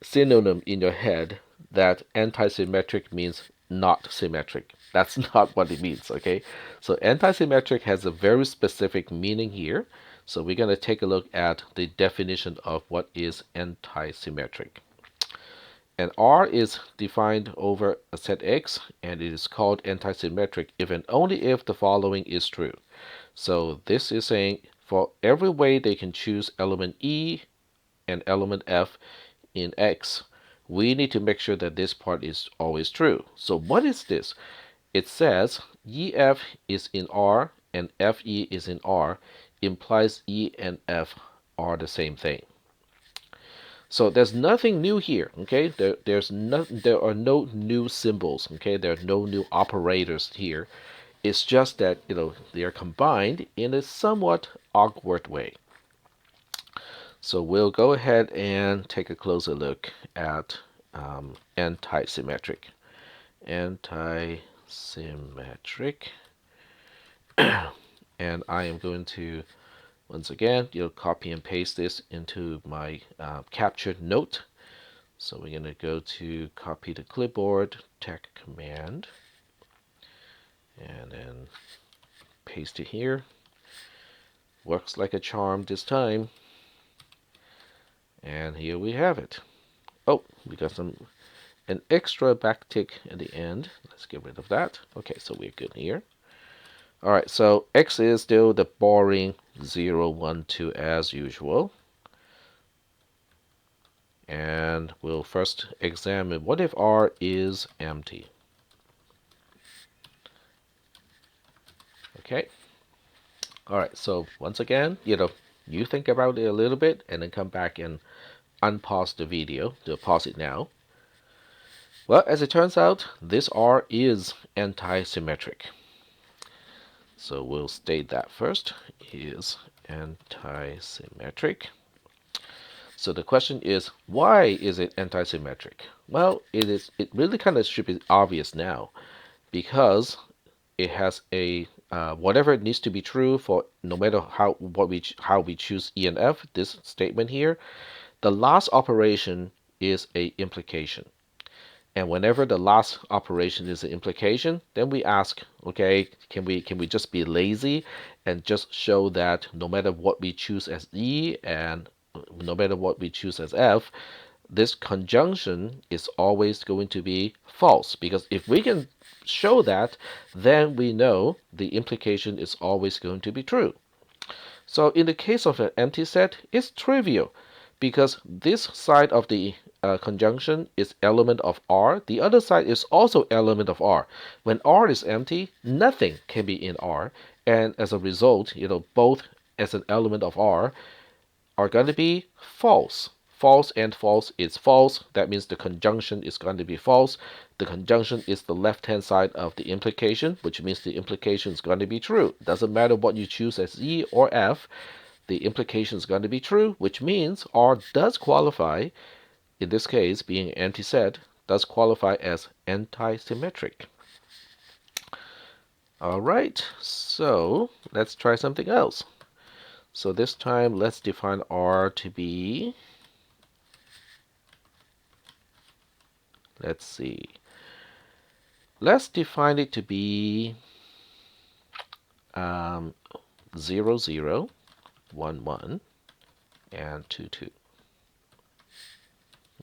synonym in your head that anti-symmetric means not symmetric. That's not what it means, okay? So anti-symmetric has a very specific meaning here. So we're going to take a look at the definition of what is anti-symmetric. And R is defined over a set X, and it is called anti-symmetric if and only if the following is true. So this is saying for every way they can choose element E and element F in X, we need to make sure that this part is always true. So what is this? It says EF is in R and FE is in R, implies E and F are the same thing. So there's nothing new here, okay? There are no new symbols, okay? There are no new operators here. It's just that, they are combined in a somewhat awkward way. So we'll go ahead and take a closer look at anti-symmetric. Anti-symmetric. And I am going to, once again, copy and paste this into my captured note. So we're going to go to copy the clipboard, tech command, and then paste it here. Works like a charm this time. And here we have it. Oh, we got an extra backtick at the end. Let's get rid of that. Okay, so we're good here. All right, so X is still the boring 0, 1, 2 as usual. And we'll first examine what if R is empty. Okay. All right, so once again, you think about it a little bit and then come back and unpause the video. To pause it now. Well, as it turns out, this R is anti-symmetric. So we'll state that first, is anti-symmetric. So the question is, why is it anti-symmetric? Well, it really kind of should be obvious now, because it has a whatever it needs to be true for no matter how we choose E and F, this statement here, the last operation is a implication. And whenever the last operation is an implication, then we ask, okay, can we just be lazy and just show that no matter what we choose as E and no matter what we choose as F, this conjunction is always going to be false. Because if we can show that, then we know the implication is always going to be true. So in the case of an empty set, it's trivial, because this side of the conjunction is element of R. The other side is also element of R. When R is empty, nothing can be in R. And as a result, both as an element of R are going to be false. False and false is false. That means the conjunction is going to be false. The conjunction is the left-hand side of the implication, which means the implication is going to be true. Doesn't matter what you choose as E or F. The implication is going to be true, which means R does qualify, in this case being anti-set, does qualify as anti-symmetric. All right, so let's try something else. So this time let's define R to be, let's see, let's define it to be 0, 0, 1, 1, and 2, 2.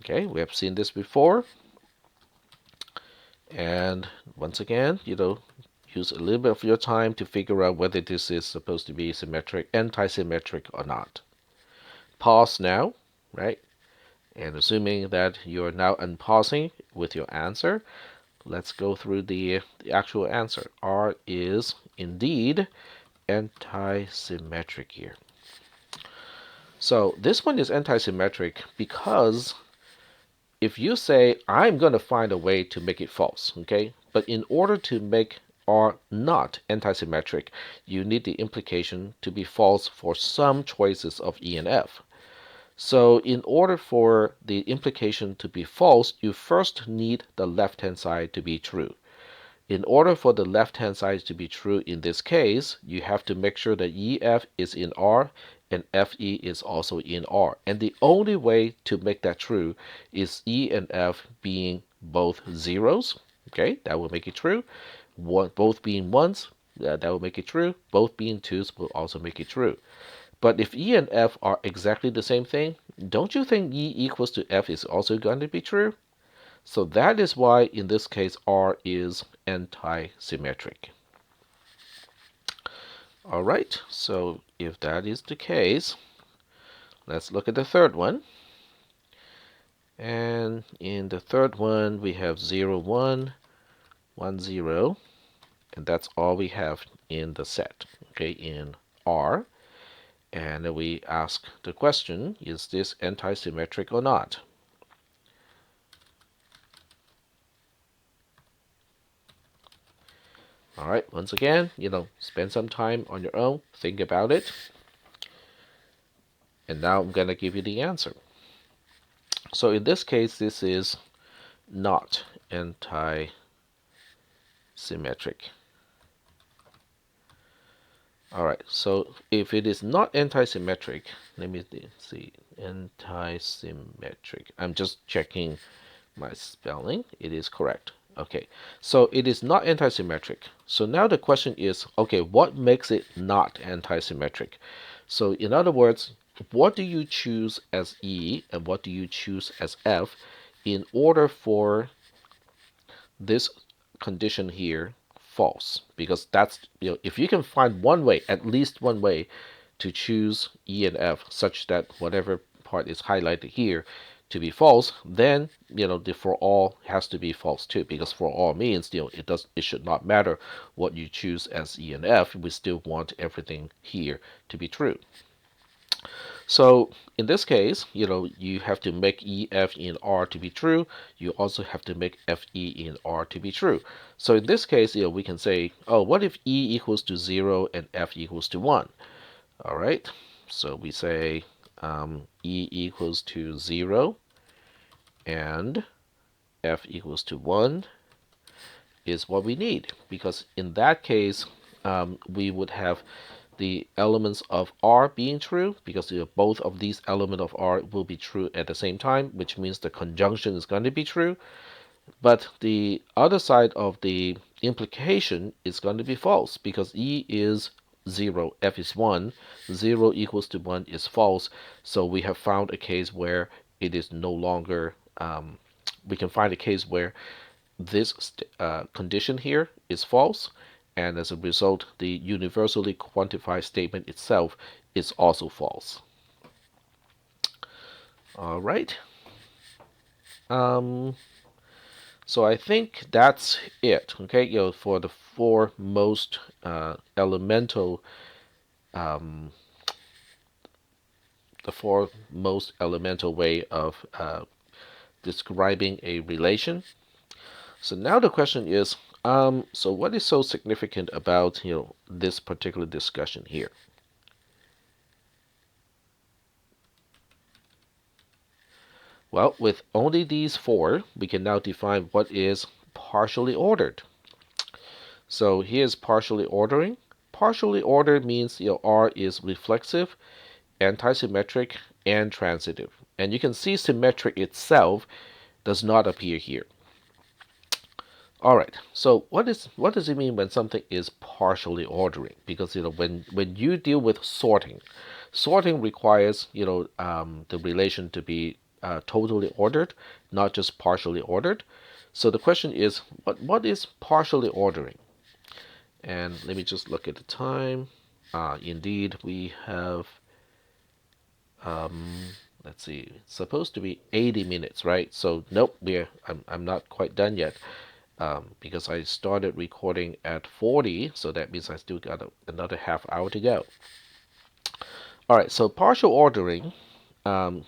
Okay, we have seen this before. And once again, use a little bit of your time to figure out whether this is supposed to be symmetric, anti-symmetric or not. Pause now, right? And assuming that you're now unpausing with your answer, let's go through the actual answer. R is indeed anti-symmetric here. So this one is anti-symmetric because if you say, I'm going to find a way to make it false, okay? But in order to make R not anti-symmetric, you need the implication to be false for some choices of E and F. So in order for the implication to be false, you first need the left-hand side to be true. In order for the left-hand side to be true in this case, you have to make sure that EF is in R and FE is also in R. And the only way to make that true is E and F being both zeros. Okay, that will make it true. Both being ones, that will make it true. Both being twos will also make it true. But if E and F are exactly the same thing, don't you think E equals to F is also going to be true? So that is why in this case R is anti-symmetric. All right, so if that is the case, let's look at the third one. And in the third one, we have 0, 1, 1, 0, and that's all we have in the set, okay, in R. And we ask the question, is this anti-symmetric or not? All right, once again, spend some time on your own, think about it. And now I'm going to give you the answer. So in this case, this is not anti-symmetric. All right, so if it is not anti-symmetric, let me see, anti-symmetric. I'm just checking my spelling. It is correct. Okay, so it is not anti-symmetric. So now the question is, okay, what makes it not anti-symmetric? So in other words, what do you choose as E and what do you choose as F in order for this condition here false? Because that's, if you can find one way, at least one way to choose E and F such that whatever part is highlighted here to be false, then the for all has to be false too, because for all means it should not matter what you choose as E and F. We still want everything here to be true. So in this case, you have to make EF in R to be true. You also have to make FE in R to be true. So in this case, we can say, oh, what if E equals to 0 and F equals to 1? All right, so we say E equals to 0 and F equals to 1 is what we need, because in that case, we would have the elements of R being true, because both of these elements of R will be true at the same time, which means the conjunction is going to be true. But the other side of the implication is going to be false, because E is 0, F is 1, 0 equals to 1 is false. So we have found a case where it is no longer, we can find a case where this condition here is false, and as a result, the universally quantified statement itself is also false. All right. So I think that's it. Okay, for the four most elemental, the four most elemental way of describing a relation. So now the question is, so what is so significant about this particular discussion here? Well, with only these four, we can now define what is partially ordered. So here's partially ordering. Partially ordered means R is reflexive, anti-symmetric, and transitive. And you can see symmetric itself does not appear here. All right, so what does it mean when something is partially ordering? Because when you deal with sorting, sorting requires the relation to be totally ordered, not just partially ordered. So the question is, what is partially ordering? And let me just look at the time. Indeed, we have let's see, it's supposed to be 80 minutes, right? So nope, I'm not quite done yet. Because I started recording at 40, so that means I still got another half hour to go. All right, so partial ordering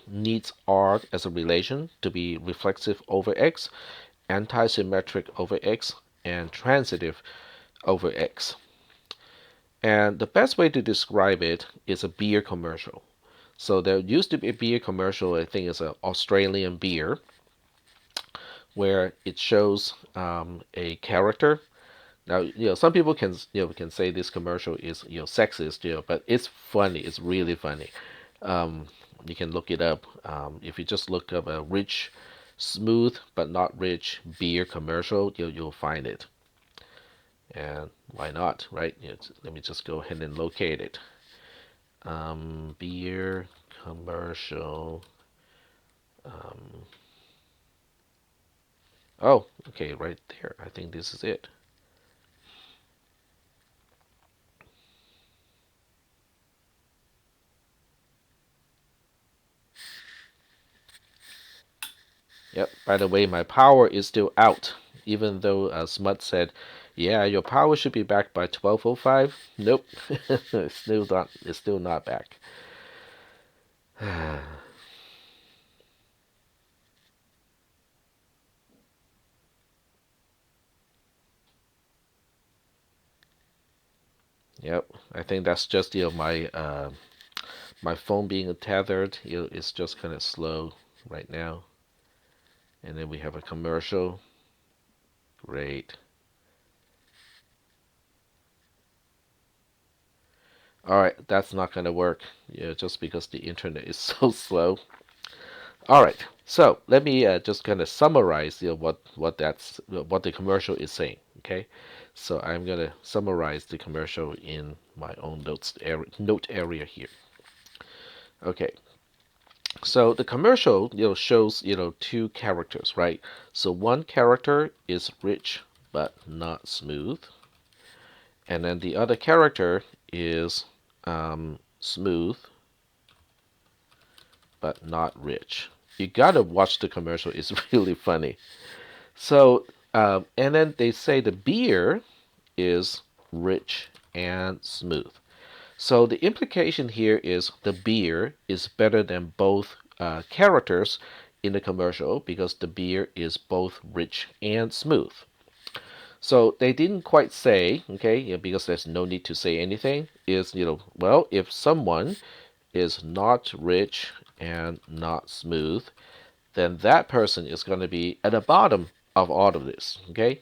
needs R as a relation to be reflexive over X, anti-symmetric over X, and transitive over X. And the best way to describe it is a beer commercial. So there used to be a beer commercial, I think it's an Australian beer, where it shows a character Now, some people can say this commercial is sexist, but it's funny. It's really funny. Um, you can look it up. If you just look up a rich, smooth but not rich beer commercial, you'll find it. And why not, right? Let me just go ahead and locate it. Beer commercial. Um, oh, okay, right there. I think this is it. Yep. By the way, my power is still out, even though Smut said, "Yeah, your power should be back by 12:05." Nope, it's still not. It's still not back. Yep. I think that's just my phone being tethered. It's just kind of slow right now. And then we have a commercial. Great. All right, that's not going to work. Just because the internet is so slow. All right, so let me just kind of summarize what the commercial is saying. Okay, so I'm gonna summarize the commercial in my own note area here. Okay, so the commercial shows two characters, right? So one character is rich but not smooth, and then the other character is smooth but not rich. You gotta watch the commercial; it's really funny. So, and then they say the beer is rich and smooth. So the implication here is the beer is better than both characters in the commercial because the beer is both rich and smooth. So they didn't quite say, okay, because there's no need to say anything, is, well, if someone is not rich and not smooth, then that person is going to be at the bottom of all of this, okay?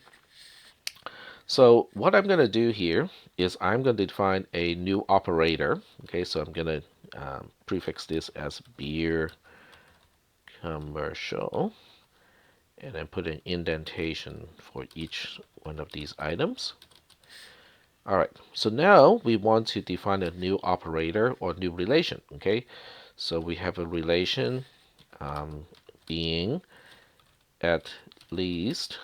So what I'm going to do here is I'm going to define a new operator. Okay, so I'm going to prefix this as beer commercial and then put an indentation for each one of these items. All right, so now we want to define a new operator or new relation. Okay, so we have a relation being at least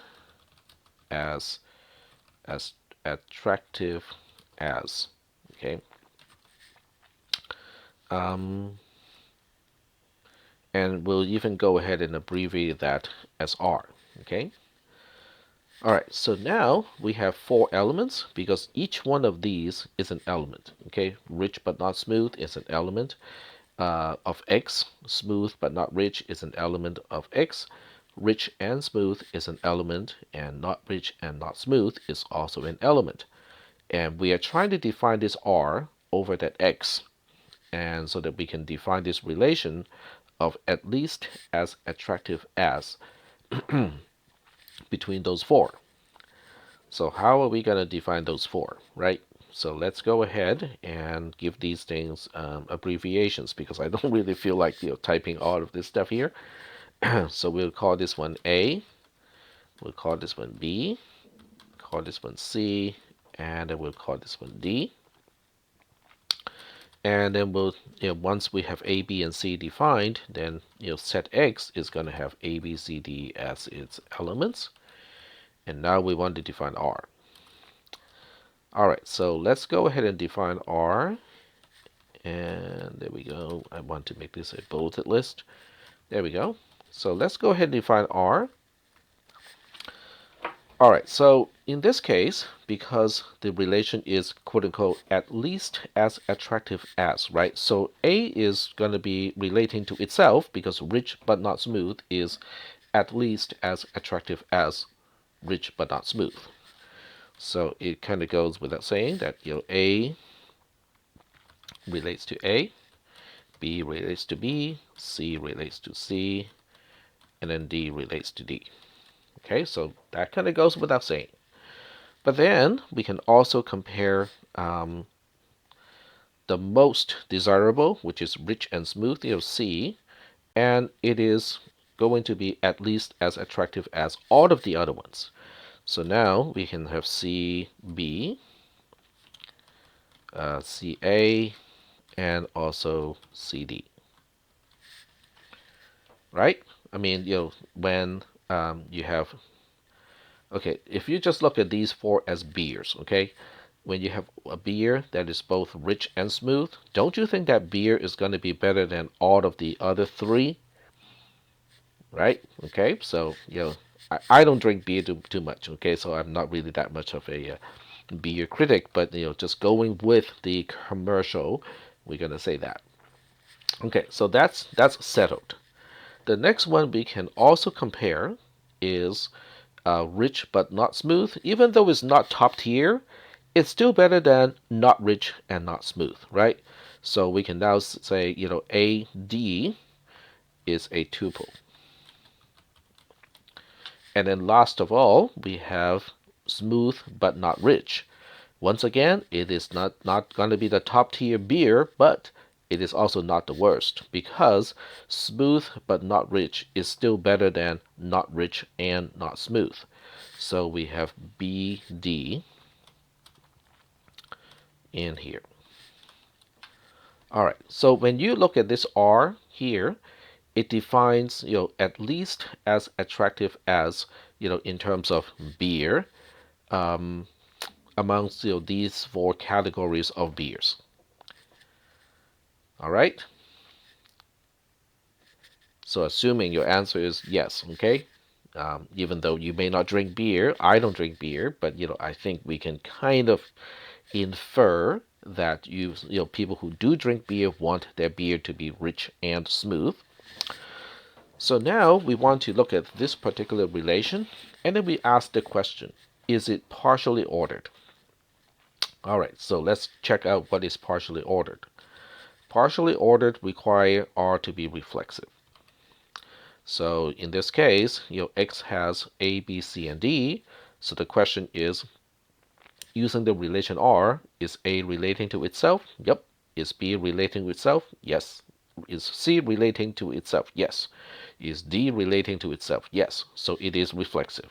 as as attractive as. Okay. Um, and we'll even go ahead and abbreviate that as R. Okay. All right. So now we have four elements because each one of these is an element. Okay. Rich but not smooth is an element of X. Smooth but not rich is an element of X. Rich and smooth is an element, and not rich and not smooth is also an element. And we are trying to define this R over that X, and so that we can define this relation of at least as attractive as between those four. So how are we going to define those four, right? So let's go ahead and give these things abbreviations because I don't really feel like typing all of this stuff here. So we'll call this one A, we'll call this one B, call this one C, and then we'll call this one D. And then once we have A, B, and C defined, then set X is going to have A, B, C, D as its elements. And now we want to define R. All right, so let's go ahead and define R. And there we go. I want to make this a bulleted list. There we go. So let's go ahead and define R. All right, so in this case, because the relation is quote unquote at least as attractive as, right? So A is going to be relating to itself because rich but not smooth is at least as attractive as rich but not smooth. So it kind of goes without saying that A relates to A, B relates to B, C relates to C, and then D relates to D. Okay, so that kind of goes without saying. But then we can also compare the most desirable, which is rich and smooth, C, and it is going to be at least as attractive as all of the other ones. So now we can have CB, CA, and also CD, right? I mean, when you have, okay, if you just look at these four as beers, okay, when you have a beer that is both rich and smooth, don't you think that beer is going to be better than all of the other three, right? Okay, so, I don't drink beer too much, okay, so I'm not really that much of a beer critic, but, just going with the commercial, we're going to say that. Okay, so that's settled. The next one we can also compare is rich but not smooth. Even though it's not top tier, it's still better than not rich and not smooth, right? So we can now say, AD is a tuple. And then last of all, we have smooth but not rich. Once again, it is not going to be the top tier beer, but it is also not the worst, because smooth but not rich is still better than not rich and not smooth. So we have BD in here. All right, so when you look at this R here, it defines, at least as attractive as, in terms of beer, amongst, these four categories of beers. All right. So assuming your answer is yes, okay? Even though you may not drink beer, I don't drink beer, but I think we can kind of infer that people who do drink beer want their beer to be rich and smooth. So now we want to look at this particular relation, and then we ask the question, is it partially ordered? All right, so let's check out what is partially ordered. Partially ordered require R to be reflexive. So in this case, X has A, B, C, and D. So the question is, using the relation R, is A relating to itself? Yep. Is B relating to itself? Yes. Is C relating to itself? Yes. Is D relating to itself? Yes. So it is reflexive.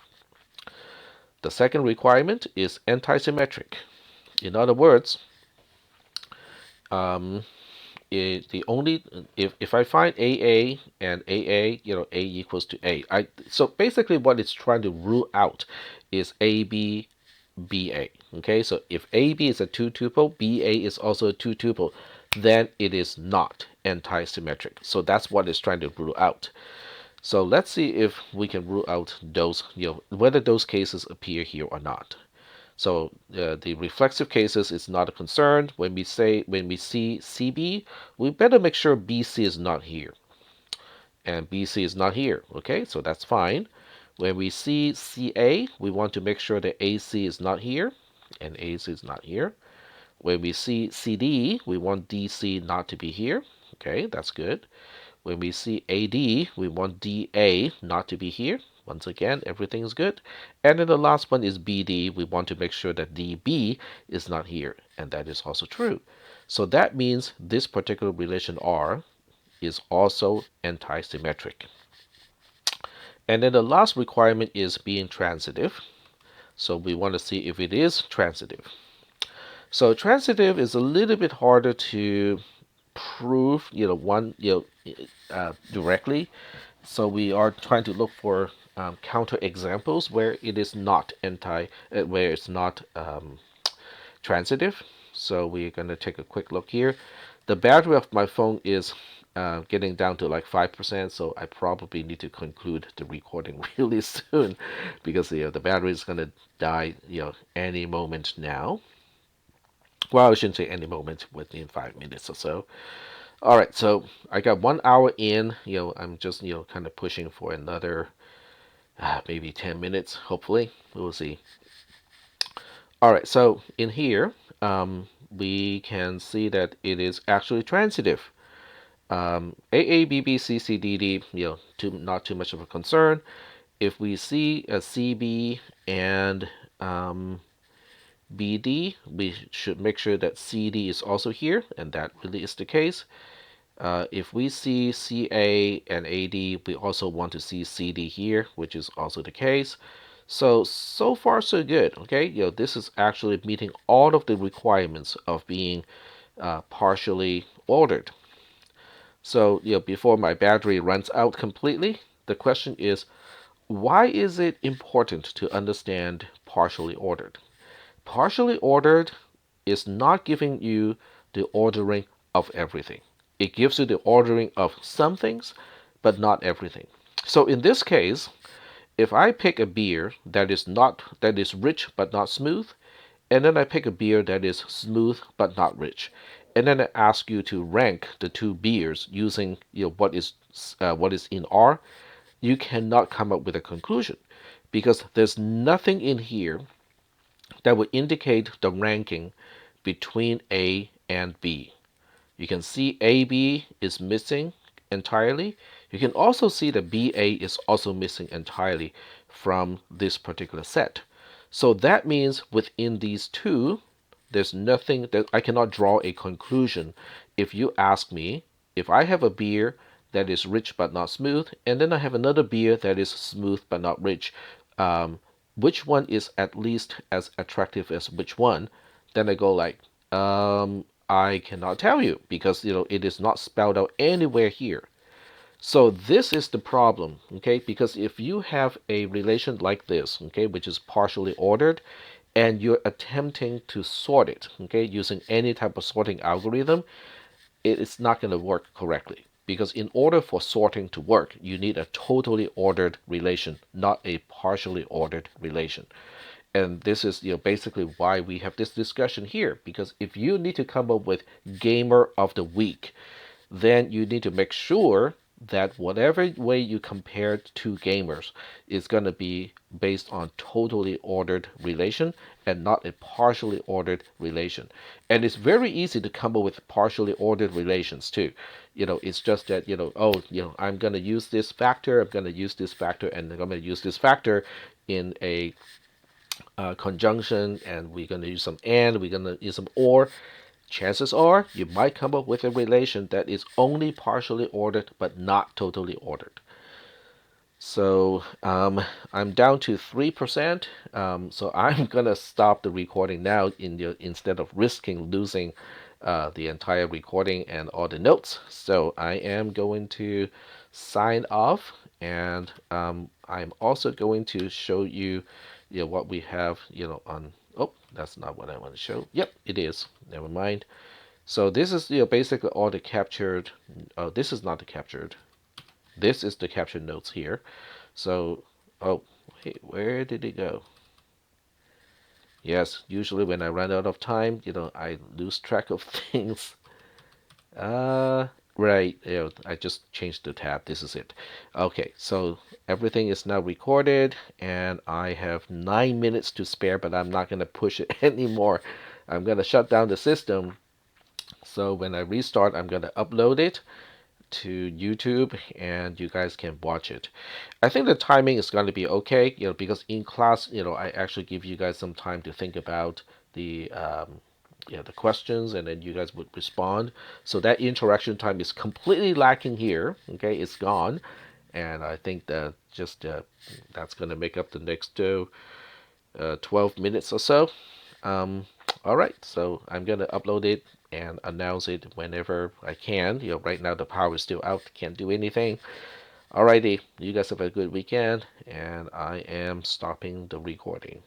The second requirement is anti-symmetric. In other words, the only if I find AA and AA, A equals to A. So basically what it's trying to rule out is AB, BA. Okay, so if AB is a two tuple, BA is also a two tuple, then it is not anti-symmetric. So that's what it's trying to rule out. So let's see if we can rule out those, whether those cases appear here or not. So the reflexive cases is not a concern. When we see CB, we better make sure BC is not here. And BC is not here. Okay, so that's fine. When we see CA, we want to make sure that AC is not here. And AC is not here. When we see CD, we want DC not to be here. Okay, that's good. When we see AD, we want DA not to be here. Once again, everything is good. And then the last one is BD. We want to make sure that DB is not here. And that is also true. So that means this particular relation R is also anti-symmetric. And then the last requirement is being transitive. So we want to see if it is transitive. So transitive is a little bit harder to prove, directly. So we are trying to look for counter examples where it is not where it's not transitive. So we're going to take a quick look here. The battery of my phone is getting down to like 5%, so I probably need to conclude the recording really soon because the battery is going to die any moment now. Well, I shouldn't say any moment, within 5 minutes or so. All right, so I got 1 hour in. I'm just kind of pushing for another maybe 10 minutes. Hopefully, we will see. All right, so in here, we can see that it is actually transitive. AA, BB, CC, DD, not too much of a concern. If we see a CB and BD, we should make sure that CD is also here, and that really is the case. If we see CA and AD, we also want to see CD here, which is also the case. So far so good. Okay, this is actually meeting all of the requirements of being partially ordered. So, before my battery runs out completely, the question is, why is it important to understand partially ordered? Partially ordered is not giving you the ordering of everything. It gives you the ordering of some things, but not everything. So in this case, if I pick a beer that is rich but not smooth, and then I pick a beer that is smooth but not rich, and then I ask you to rank the two beers using what is in R, you cannot come up with a conclusion because there's nothing in here that would indicate the ranking between A and B. You can see AB is missing entirely. You can also see that BA is also missing entirely from this particular set. So that means within these two, there's nothing that I cannot draw a conclusion. If you ask me, if I have a beer that is rich but not smooth, and then I have another beer that is smooth but not rich, um, which one is at least as attractive as which one? Then I go like, I cannot tell you because it is not spelled out anywhere here. So this is the problem, okay? Because if you have a relation like this, okay, which is partially ordered, and you're attempting to sort it, okay, using any type of sorting algorithm, it is not going to work correctly. Because in order for sorting to work, you need a totally ordered relation, not a partially ordered relation. And this is basically why we have this discussion here. Because if you need to come up with gamer of the week, then you need to make sure that whatever way you compare two gamers is going to be based on totally ordered relation and not a partially ordered relation. And it's very easy to come up with partially ordered relations too. It's just that, I'm going to use this factor, I'm going to use this factor, and I'm going to use this factor in a conjunction, and we're going to use some and, we're going to use some or. Chances are you might come up with a relation that is only partially ordered but not totally ordered. So I'm down to 3%. So I'm gonna stop the recording now instead of risking losing the entire recording and all the notes. So I am going to sign off, and I'm also going to show you, what we have, on. Oh, that's not what I want to show. Yep, it is. Never mind. So this is basically all the captured. This is not the captured. This is the captured notes here. So, oh, wait, where did it go? Yes, usually when I run out of time, I lose track of things. Uh, right, I just changed the tab. This is it. Okay, so everything is now recorded, and I have 9 minutes to spare, but I'm not gonna push it anymore. I'm gonna shut down the system. So when I restart, I'm gonna upload it to YouTube, and you guys can watch it. I think the timing is going to be okay, because in class, I actually give you guys some time to think about the questions, and then you guys would respond. So that interaction time is completely lacking here. Okay, it's gone, and I think that just that's going to make up the next 12 minutes or so. Um, all right, so I'm gonna upload it and announce it whenever I can. Right now the power is still out, can't do anything. Alrighty, you guys have a good weekend, and I am stopping the recording.